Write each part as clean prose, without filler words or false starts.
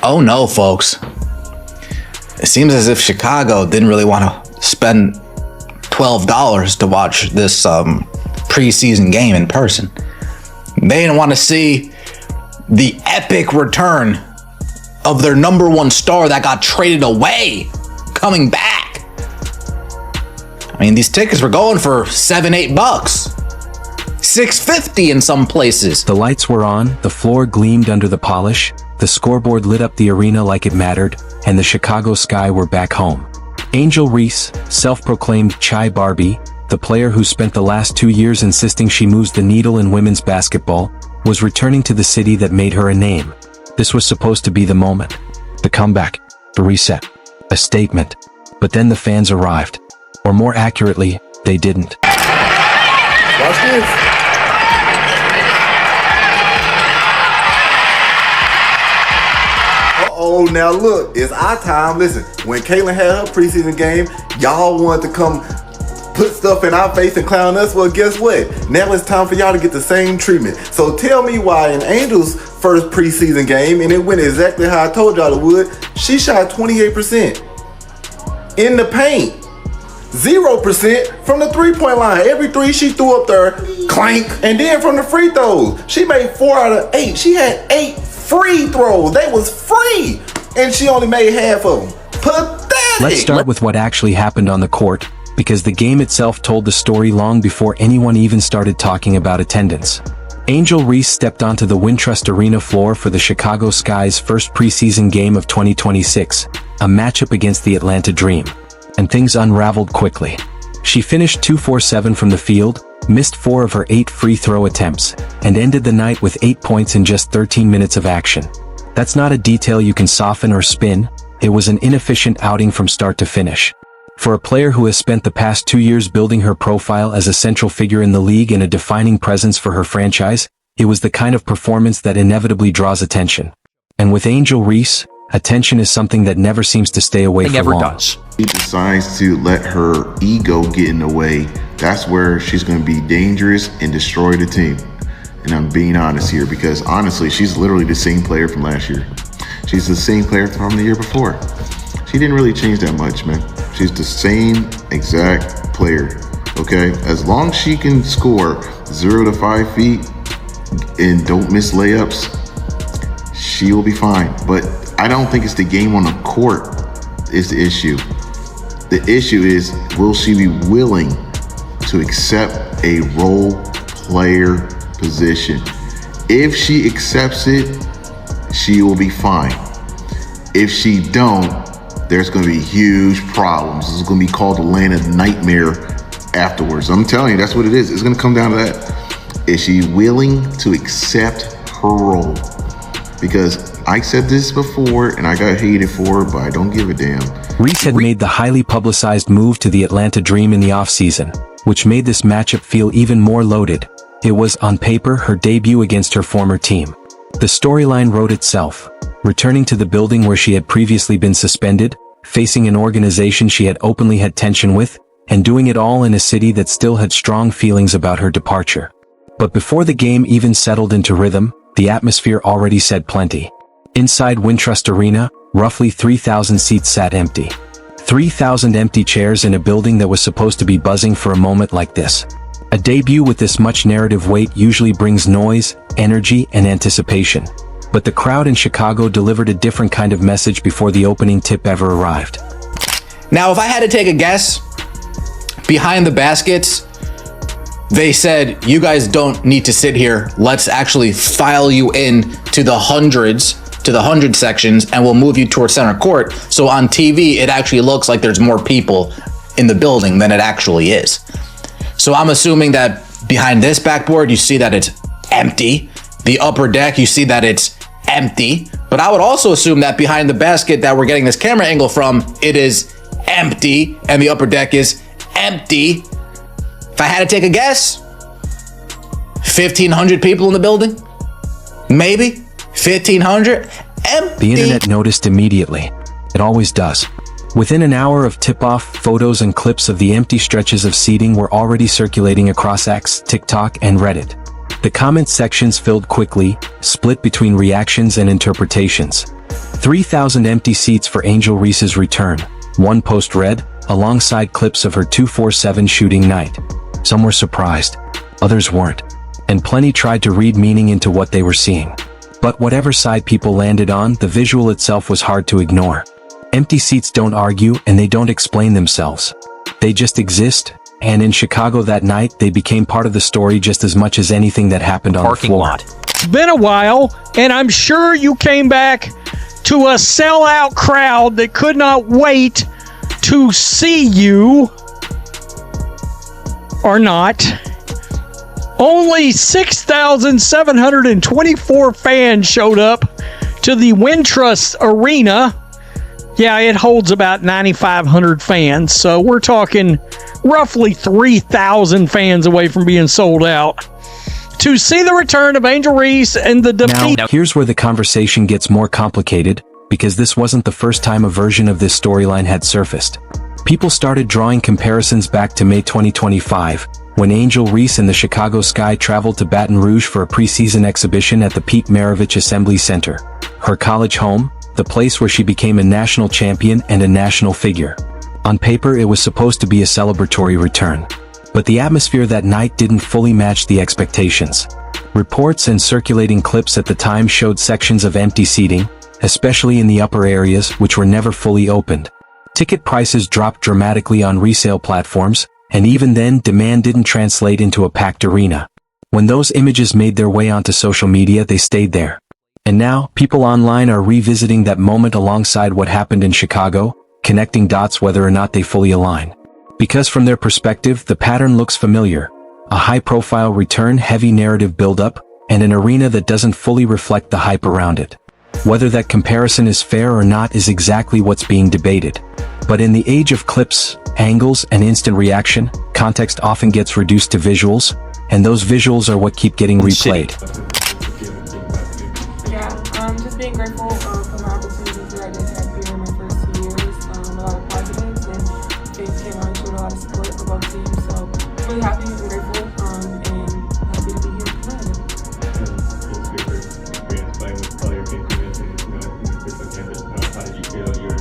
Oh no, folks. It seems as if Chicago didn't really want to spend $12 to watch this preseason game in person. They didn't want to see the epic return of their number one star that got traded away coming back. I mean, these tickets were going for $7-8, $6.50 in some places. The lights were on, the floor gleamed under the polish, the scoreboard lit up the arena like it mattered, and the Chicago Sky were back home. Angel Reese, self-proclaimed Chai Barbie, the player who spent the last 2 years insisting she moves the needle in women's basketball, was returning to the city that made her a name. This was supposed to be the moment. The comeback. The reset. A statement. But then the fans arrived. Or more accurately, they didn't. Watch this. Uh-oh, now look, it's our time. Listen, when Caitlin had her preseason game, y'all wanted to come put stuff in our face and clown us. Well, guess what? Now it's time for y'all to get the same treatment. So tell me why in Angel's first preseason game, and it went exactly how I told y'all it would, she shot 28% in the paint. 0% from the three-point line. Every three she threw up there, clank. And then from the free throws, she made 4 out of 8. She had 8 free throws. They was free, and she only made half of them. Pathetic. Let's start with what actually happened on the court, because the game itself told the story long before anyone even started talking about attendance. Angel Reese stepped onto the Wintrust Arena floor for the Chicago Sky's first preseason game of 2026, a matchup against the Atlanta Dream. And things unraveled quickly. She finished 2-for-7 from the field, missed 4 of her 8 free throw attempts, and ended the night with 8 points in just 13 minutes of action. That's not a detail you can soften or spin. It was an inefficient outing from start to finish. For a player who has spent the past 2 years building her profile as a central figure in the league and a defining presence for her franchise, it was the kind of performance that inevitably draws attention. And with Angel Reese, attention is something that never seems to stay away for long. It never does. She decides to let her ego get in the way. That's where she's going to be dangerous and destroy the team. And I'm being honest here because honestly, she's literally the same player from last year. She's the same player from the year before. She didn't really change that much, man. She's the same exact player, okay? As long as she can score 0 to 5 feet and don't miss layups, she will be fine. But I don't think it's the game on the court is the issue. The issue is, will she be willing to accept a role player position? If she accepts it, she will be fine. If she don't, there's going to be huge problems. This is going to be called Atlanta nightmare afterwards. I'm telling you, that's what it is. It's going to come down to that. Is she willing to accept her role? Because I said this before and I got hated for it, but I don't give a damn. Reese had made the highly publicized move to the Atlanta Dream in the offseason, which made this matchup feel even more loaded. It was, on paper, her debut against her former team. The storyline wrote itself. Returning to the building where she had previously been suspended, facing an organization she had openly had tension with, and doing it all in a city that still had strong feelings about her departure. But before the game even settled into rhythm, the atmosphere already said plenty. Inside Wintrust Arena, roughly 3,000 seats sat empty. 3,000 empty chairs in a building that was supposed to be buzzing for a moment like this. A debut with this much narrative weight usually brings noise, energy, and anticipation. But the crowd in Chicago delivered a different kind of message before the opening tip ever arrived. Now, if I had to take a guess, behind the baskets, they said, you guys don't need to sit here. Let's actually file you in to the hundreds, to the 100 sections, and we'll move you towards center court. So on TV, it actually looks like there's more people in the building than it actually is. So I'm assuming that behind this backboard, you see that it's empty. The upper deck, you see that it's empty. But I would also assume that behind the basket that we're getting this camera angle from, it is empty, and the upper deck is empty. If I had to take a guess, 1,500 people in the building? Maybe 1,500? Empty. The internet noticed immediately. It always does. Within an hour of tip-off, photos and clips of the empty stretches of seating were already circulating across X, TikTok, and Reddit. The comment sections filled quickly, split between reactions and interpretations. 3,000 empty seats for Angel Reese's return. One post read, alongside clips of her 247 shooting night. Some were surprised, others weren't, and plenty tried to read meaning into what they were seeing. But whatever side people landed on, the visual itself was hard to ignore. Empty seats don't argue and they don't explain themselves. They just exist, and in Chicago that night, they became part of the story just as much as anything that happened on the floor. It's been a while, and I'm sure you came back to a sellout crowd that could not wait to see you, or not. Only 6,724 fans showed up to the Wintrust Arena. Yeah, it holds about 9,500 fans, so we're talking roughly 3,000 fans away from being sold out to see the return of Angel Reese and the defeat. Now, here's where the conversation gets more complicated, because this wasn't the first time a version of this storyline had surfaced. People started drawing comparisons back to May 2025, when Angel Reese and the Chicago Sky traveled to Baton Rouge for a preseason exhibition at the Pete Maravich Assembly Center, her college home, the place where she became a national champion and a national figure. On paper, it was supposed to be a celebratory return, but the atmosphere that night didn't fully match the expectations. Reports and circulating clips at the time showed sections of empty seating, especially in the upper areas, which were never fully opened. Ticket prices dropped dramatically on resale platforms, and even then, demand didn't translate into a packed arena. When those images made their way onto social media, they stayed there. And now, people online are revisiting that moment alongside what happened in Chicago, connecting dots whether or not they fully align. Because from their perspective, the pattern looks familiar. A high-profile return, heavy narrative buildup, and an arena that doesn't fully reflect the hype around it. Whether that comparison is fair or not is exactly what's being debated. But in the age of clips, angles, and instant reaction, context often gets reduced to visuals, and those visuals are what keep getting replayed. Yeah, just being grateful for the opportunities that I did have here in my first 2 years. A lot of positives, and it came on to a lot of support for both teams. So really happy and grateful, and happy to be here tonight. Experience playing with all your teammates and in the official campus. How did you feel you were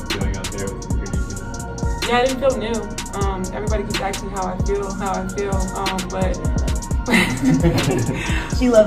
feeling out there with your team? Yeah, I didn't feel new. Everybody can ask me how I feel, but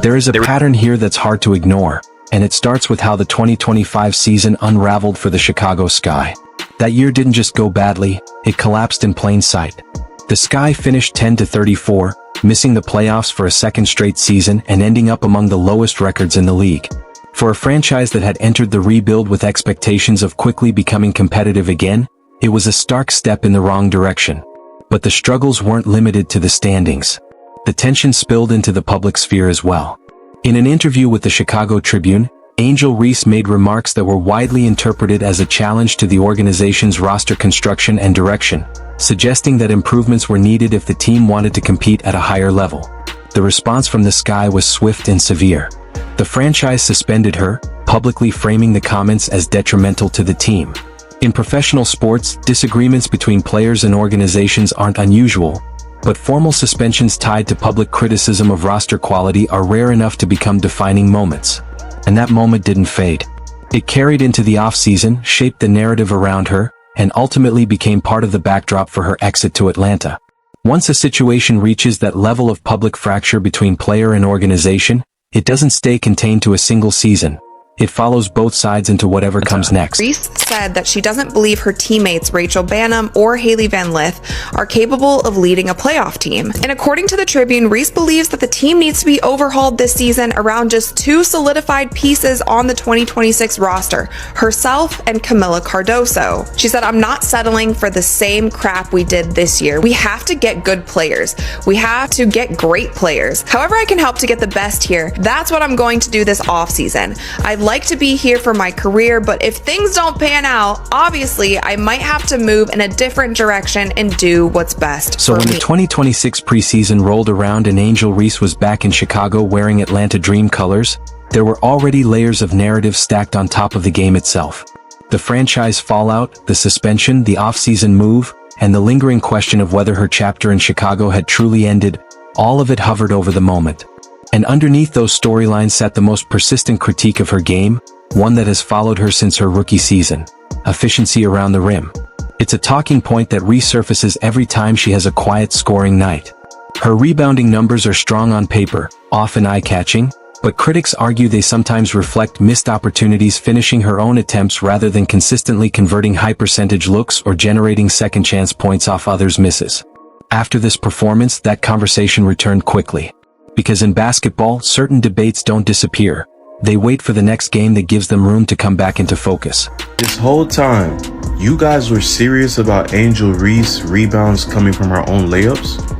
There is a pattern here that's hard to ignore, and it starts with how the 2025 season unraveled for the Chicago Sky. That year didn't just go badly, it collapsed in plain sight. The Sky finished 10-34, missing the playoffs for a second straight season and ending up among the lowest records in the league. For a franchise that had entered the rebuild with expectations of quickly becoming competitive again, it was a stark step in the wrong direction. But the struggles weren't limited to the standings. The tension spilled into the public sphere as well. In an interview with the Chicago Tribune, Angel Reese made remarks that were widely interpreted as a challenge to the organization's roster construction and direction, suggesting that improvements were needed if the team wanted to compete at a higher level. The response from the Sky was swift and severe. The franchise suspended her, publicly framing the comments as detrimental to the team. In professional sports, disagreements between players and organizations aren't unusual, but formal suspensions tied to public criticism of roster quality are rare enough to become defining moments. And that moment didn't fade. It carried into the offseason, shaped the narrative around her, and ultimately became part of the backdrop for her exit to Atlanta. Once a situation reaches that level of public fracture between player and organization, it doesn't stay contained to a single season. It follows both sides into whatever comes next. Reese said that she doesn't believe her teammates Rachel Banham or Haley Van Lith are capable of leading a playoff team. And according to the Tribune, Reese believes that the team needs to be overhauled this season around just two solidified pieces on the 2026 roster, herself and Camila Cardoso. She said, "I'm not settling for the same crap we did this year. We have to get good players. We have to get great players. However I can help to get the best here, that's what I'm going to do this offseason. I'd like to be here for my career, but if things don't pan out, obviously I might have to move in a different direction and do what's best So for when me." the 2026 preseason rolled around and Angel Reese was back in Chicago wearing Atlanta Dream colors, there were already layers of narrative stacked on top of the game itself. The franchise fallout, the suspension, the off-season move, and the lingering question of whether her chapter in Chicago had truly ended, All of it hovered over the moment. And underneath those storylines sat the most persistent critique of her game, one that has followed her since her rookie season: efficiency around the rim. It's a talking point that resurfaces every time she has a quiet scoring night. Her rebounding numbers are strong on paper, often eye-catching, but critics argue they sometimes reflect missed opportunities, finishing her own attempts rather than consistently converting high-percentage looks or generating second-chance points off others' misses. After this performance, that conversation returned quickly. Because in basketball, certain debates don't disappear. They wait for the next game that gives them room to come back into focus. This whole time, you guys were serious about Angel Reese rebounds coming from her own layups?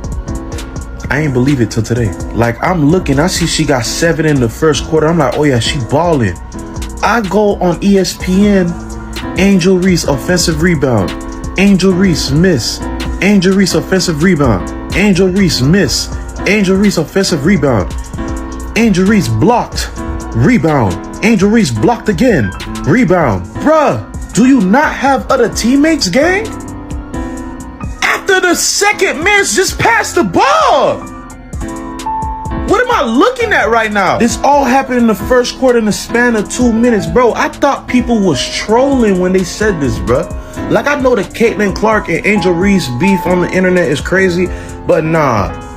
I ain't believe it till today. Like, I'm looking, I see she got 7 in the first quarter. I'm like, oh yeah, she balling. I go on ESPN, Angel Reese offensive rebound. Angel Reese miss. Angel Reese offensive rebound. Angel Reese miss. Angel Reese offensive rebound. Angel Reese blocked. Rebound. Angel Reese blocked again. Rebound. Bruh, do you not have other teammates, gang? After the second man's just passed the ball. What am I looking at right now? This all happened in the first quarter in the span of 2 minutes, bro. I thought people was trolling when they said this, bro. Like, I know the Caitlin Clark and Angel Reese beef on the internet is crazy, but nah.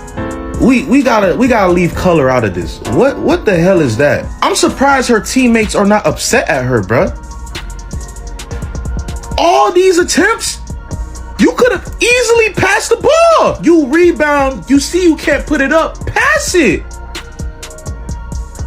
We gotta leave color out of this. What the hell is that? I'm surprised her teammates are not upset at her, bruh. All these attempts, you could have easily passed the ball. You rebound, you see you can't put it up, pass it.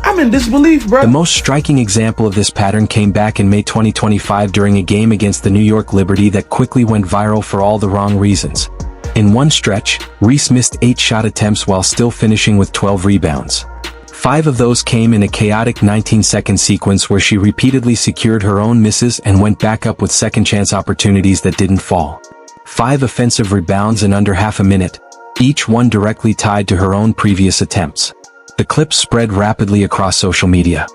I'm in disbelief, bruh. The most striking example of this pattern came back in May 2025 during a game against the New York Liberty that quickly went viral for all the wrong reasons. In one stretch, Reese missed 8 shot attempts while still finishing with 12 rebounds. 5 of those came in a chaotic 19-second sequence where she repeatedly secured her own misses and went back up with second-chance opportunities that didn't fall. 5 offensive rebounds in under half a minute, each one directly tied to her own previous attempts. The clip spread rapidly across social media.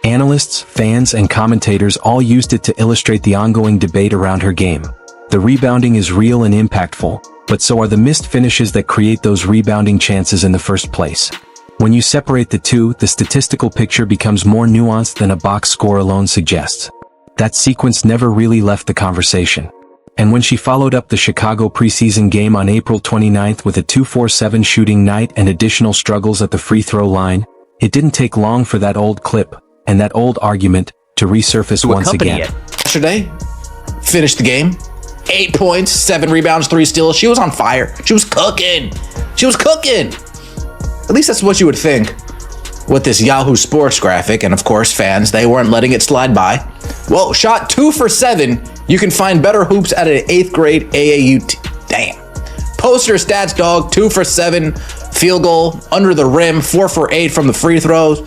Analysts, fans, and commentators all used it to illustrate the ongoing debate around her game. The rebounding is real and impactful, but so are the missed finishes that create those rebounding chances in the first place. When you separate the two, the statistical picture becomes more nuanced than a box score alone suggests. That sequence never really left the conversation. And when she followed up the Chicago preseason game on April 29th with a 2-for-7 shooting night and additional struggles at the free throw line, it didn't take long for that old clip and that old argument to resurface once again. Yesterday, finished the game. 8 points, 7 rebounds, 3 steals. She was on fire. She was cooking. She was cooking. At least that's what you would think with this Yahoo Sports graphic. And of course, fans, they weren't letting it slide by. Well, shot 2 for 7. You can find better hoops at an 8th grade AAU. Damn. Poster stats, dog. 2 for 7. Field goal under the rim. 4 for 8 from the free throws.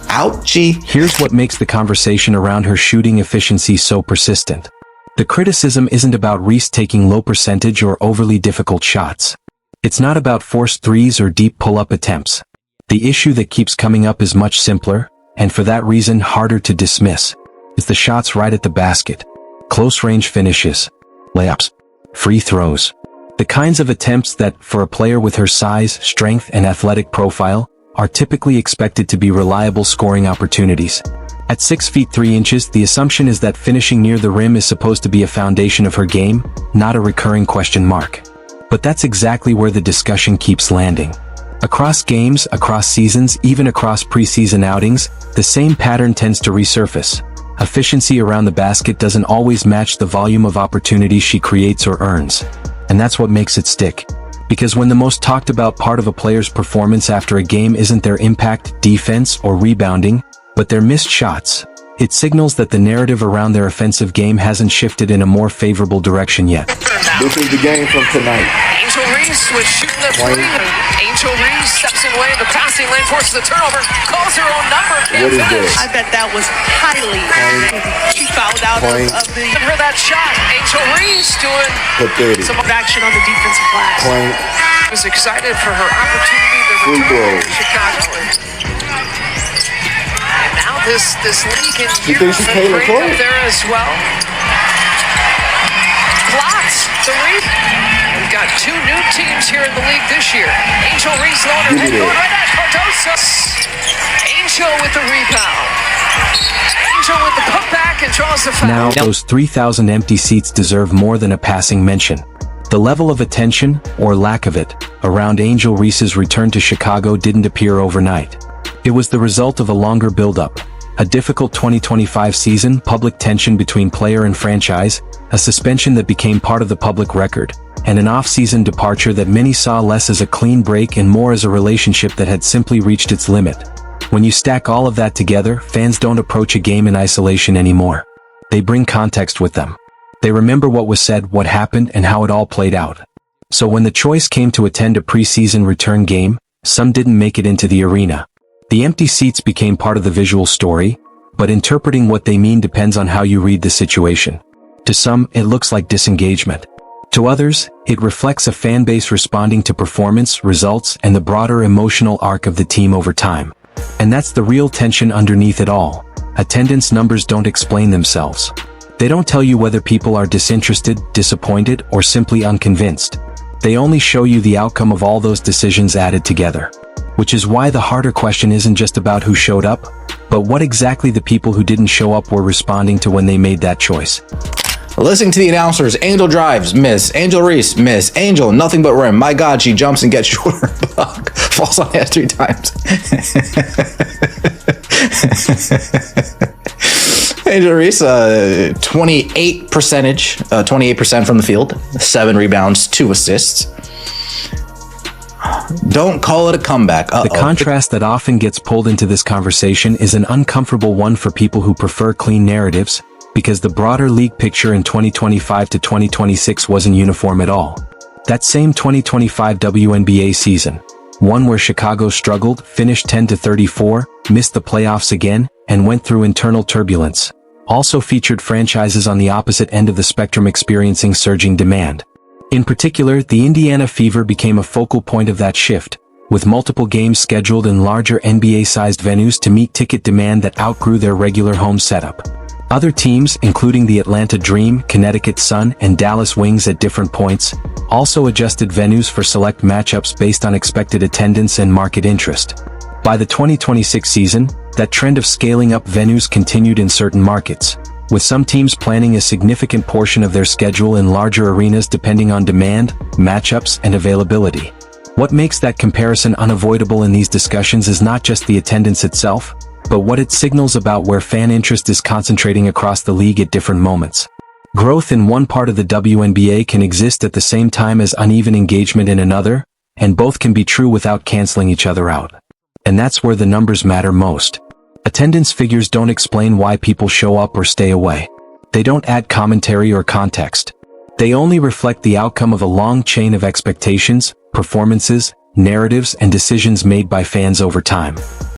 Ouchie. Here's what makes the conversation around her shooting efficiency so persistent. The criticism isn't about Reese taking low percentage or overly difficult shots. It's not about forced threes or deep pull-up attempts. The issue that keeps coming up is much simpler, and for that reason harder to dismiss. It's the shots right at the basket. Close-range finishes. Layups. Free throws. The kinds of attempts that, for a player with her size, strength, and athletic profile, are typically expected to be reliable scoring opportunities. At 6 feet 3 inches, the assumption is that finishing near the rim is supposed to be a foundation of her game, not a recurring question mark. But that's exactly where the discussion keeps landing. Across games, across seasons, even across preseason outings, the same pattern tends to resurface. Efficiency around the basket doesn't always match the volume of opportunities she creates or earns. And that's what makes it stick. Because when the most talked about part of a player's performance after a game isn't their impact, defense, or rebounding, but their missed shots, it signals that the narrative around their offensive game hasn't shifted in a more favorable direction yet. This is the game from tonight. Angel Reese was shooting the three. Angel Reese steps away in the passing lane, forces the turnover, calls her own number. What is this? I bet that was highly. She fouled out of the. Her that shot. Angel Reese doing pathetic. Some action on the defensive glass. Was excited for her opportunity to return to Chicago. And now this league in you think she's Kayla Clark? Up there as well. blocked the rebound. We've got two new teams here in the league this year. Angel Reese on her head, going right at Cardoso. Angel with the rebound. Angel with the putback and draws the foul. Now, those 3,000 empty seats deserve more than a passing mention. The level of attention, or lack of it, around Angel Reese's return to Chicago didn't appear overnight. It was the result of a longer build-up, a difficult 2025 season, public tension between player and franchise, a suspension that became part of the public record, and an off-season departure that many saw less as a clean break and more as a relationship that had simply reached its limit. When you stack all of that together, fans don't approach a game in isolation anymore. They bring context with them. They remember what was said, what happened, and how it all played out. So when the choice came to attend a preseason return game, some didn't make it into the arena. The empty seats became part of the visual story, but interpreting what they mean depends on how you read the situation. To some, it looks like disengagement. To others, it reflects a fan base responding to performance, results, and the broader emotional arc of the team over time. And that's the real tension underneath it all. Attendance numbers don't explain themselves. They don't tell you whether people are disinterested, disappointed, or simply unconvinced. They only show you the outcome of all those decisions added together. Which is why the harder question isn't just about who showed up, but what exactly the people who didn't show up were responding to when they made that choice. Listening to the announcers, Angel drives, miss. Angel Reese, miss. Angel, nothing but rim. My God, she jumps and gets shorter. Block. Falls on ass 3 times. Angel Reese, 28% from the field, 7 rebounds, 2 assists. Don't call it a comeback. The contrast that often gets pulled into this conversation is an uncomfortable one for people who prefer clean narratives, because the broader league picture in 2025 to 2026 wasn't uniform at all. That same 2025 WNBA season, one where Chicago struggled, finished 10-34, missed the playoffs again, and went through internal turbulence, also featured franchises on the opposite end of the spectrum experiencing surging demand. In particular, the Indiana Fever became a focal point of that shift, with multiple games scheduled in larger NBA-sized venues to meet ticket demand that outgrew their regular home setup. Other teams, including the Atlanta Dream, Connecticut Sun, and Dallas Wings at different points, also adjusted venues for select matchups based on expected attendance and market interest. By the 2026 season, that trend of scaling up venues continued in certain markets, with some teams planning a significant portion of their schedule in larger arenas depending on demand, matchups, and availability. What makes that comparison unavoidable in these discussions is not just the attendance itself, but what it signals about where fan interest is concentrating across the league at different moments. Growth in one part of the WNBA can exist at the same time as uneven engagement in another, and both can be true without canceling each other out. And that's where the numbers matter most. Attendance figures don't explain why people show up or stay away. They don't add commentary or context. They only reflect the outcome of a long chain of expectations, performances, narratives, and decisions made by fans over time.